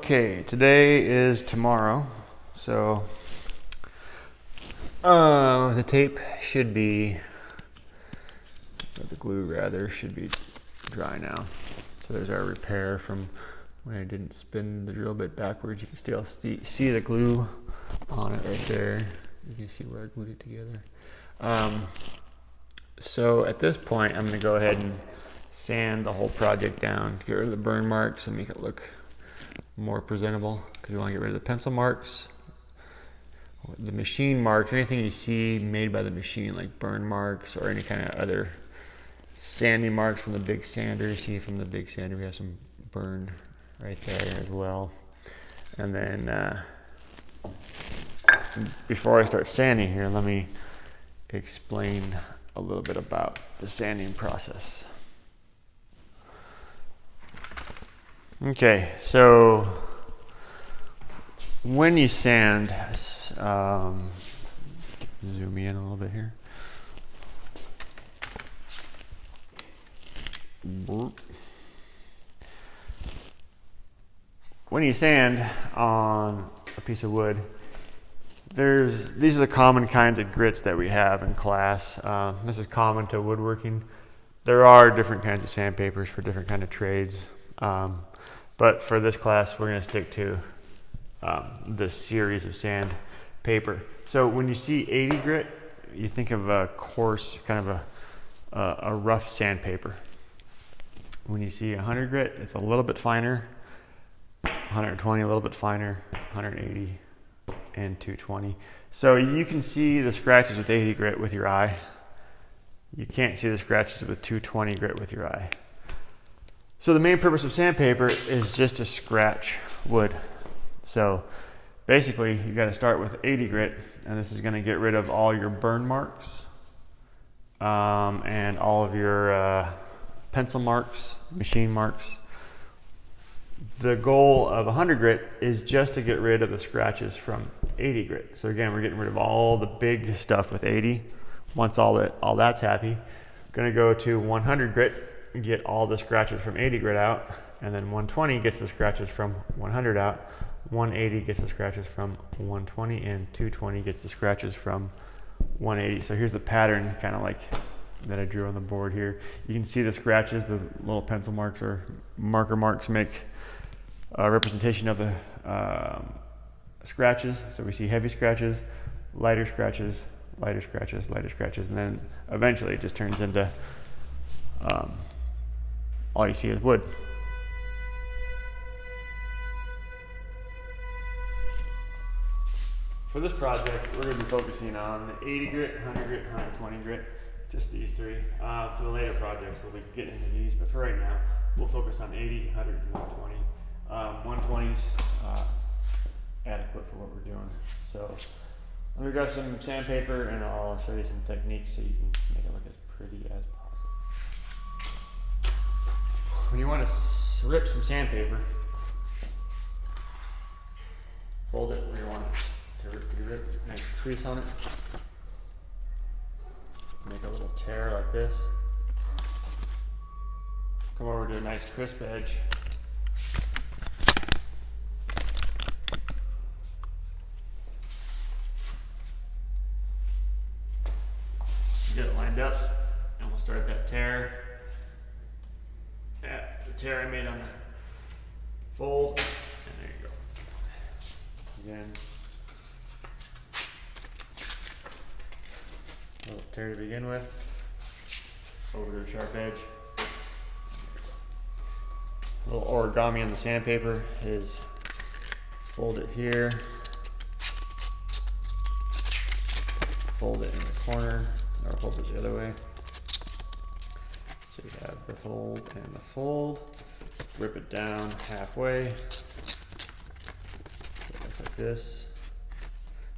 Okay, today is tomorrow, so the tape should be, or the glue rather, should be dry now. So there's our repair from when I didn't spin the drill bit backwards. You can still see the glue on it right there. You can see where I glued it together. So at this point, I'm going to go ahead and sand the whole project down, get rid of the burn marks and make it look more presentable, because we want to get rid of the pencil marks, the machine marks, anything you see made by the machine, like burn marks or any kind of other sanding marks from the big sander. You see from the big sander we have some burn right there as well. And then before I start sanding here, let me explain a little bit about the sanding process. Okay, so when you sand, zoom in a little bit here. When you sand on a piece of wood, these are the common kinds of grits that we have in class. This is common to woodworking. There are different kinds of sandpapers for different kind of trades. But for this class, we're going to stick to this series of sandpaper. So when you see 80 grit, you think of a coarse, kind of a rough sandpaper. When you see 100 grit, it's a little bit finer. 120, a little bit finer. 180 and 220. So you can see the scratches with 80 grit with your eye. You can't see the scratches with 220 grit with your eye. So the main purpose of sandpaper is just to scratch wood. So basically you got to start with 80 grit, and this is going to get rid of all your burn marks and all of your pencil marks, machine marks. The goal of 100 grit is just to get rid of the scratches from 80 grit. So again, we're getting rid of all the big stuff with 80. Once all that's happy, going to go to 100 grit, get all the scratches from 80 grit out, and then 120 gets the scratches from 100 out, 180 gets the scratches from 120, and 220 gets the scratches from 180. So here's the pattern, kind of like that I drew on the board here. You can see the scratches, the little pencil marks or marker marks make a representation of the scratches. So we see heavy scratches, lighter scratches, lighter scratches, lighter scratches, and then eventually it just turns into all you see is wood. For this project, we're going to be focusing on the 80 grit, 100 grit, 120 grit, just these three. For the later projects, we'll be getting into these, but for right now, we'll focus on 80, 100, and 120. 120's adequate for what we're doing. So let me grab some sandpaper and I'll show you some techniques so you can make it look as pretty as possible. When you want to rip some sandpaper, fold it where you want it to rip. Nice crease on it. Make a little tear like this. Come over to a nice crisp edge. Get it lined up, and we'll start that tear. The tear I made on the fold, and there you go. Again, a little tear to begin with, over to the sharp edge. A little origami on the sandpaper is fold it here, fold it in the corner, or fold it the other way. So you have the fold and the fold. Rip it down halfway. So it looks like this.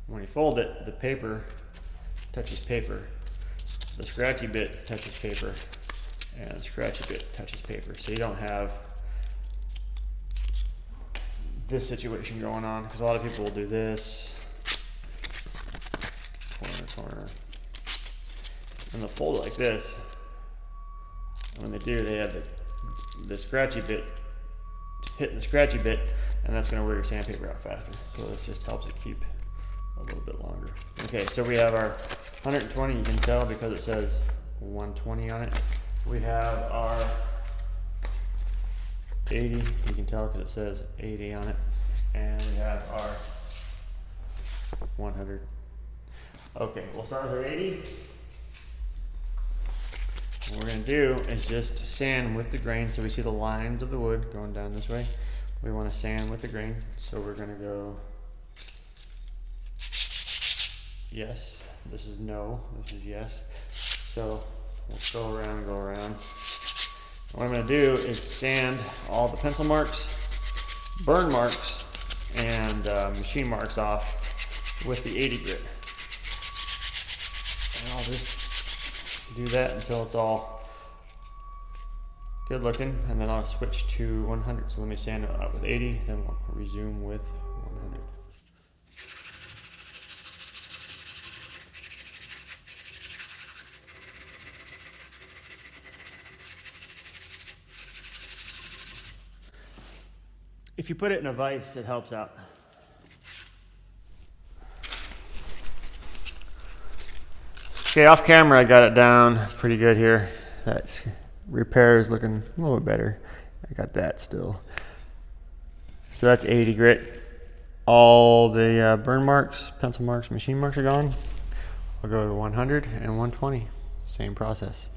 When you fold it, the paper touches paper. The scratchy bit touches paper. And the scratchy bit touches paper. So you don't have this situation going on, because a lot of people will do this. Corner. And they'll fold it like this. And when they do, they have the scratchy bit hitting the scratchy bit, and that's going to wear your sandpaper out faster. So this just helps it keep a little bit longer. Okay, so we have our 120, you can tell because it says 120 on it. We have our 80, you can tell because it says 80 on it. And we have our 100. Okay, we'll start with our 80. What we're going to do is just sand with the grain, so we see the lines of the wood going down this way. We want to sand with the grain, so we're going to go yes, this is no, this is yes. So we'll go around, go around. What I'm going to do is sand all the pencil marks, burn marks, and machine marks off with the 80 grit. And I'll just do that until it's all good looking, and then I'll switch to 100. So let me sand it out with 80, then we'll resume with 100. If you put it in a vise, it helps out. Okay, off camera I got it down pretty good here. That repair is looking a little bit better. I got that still. So that's 80 grit. All the burn marks, pencil marks, machine marks are gone. I'll go to 100 and 120. Same process.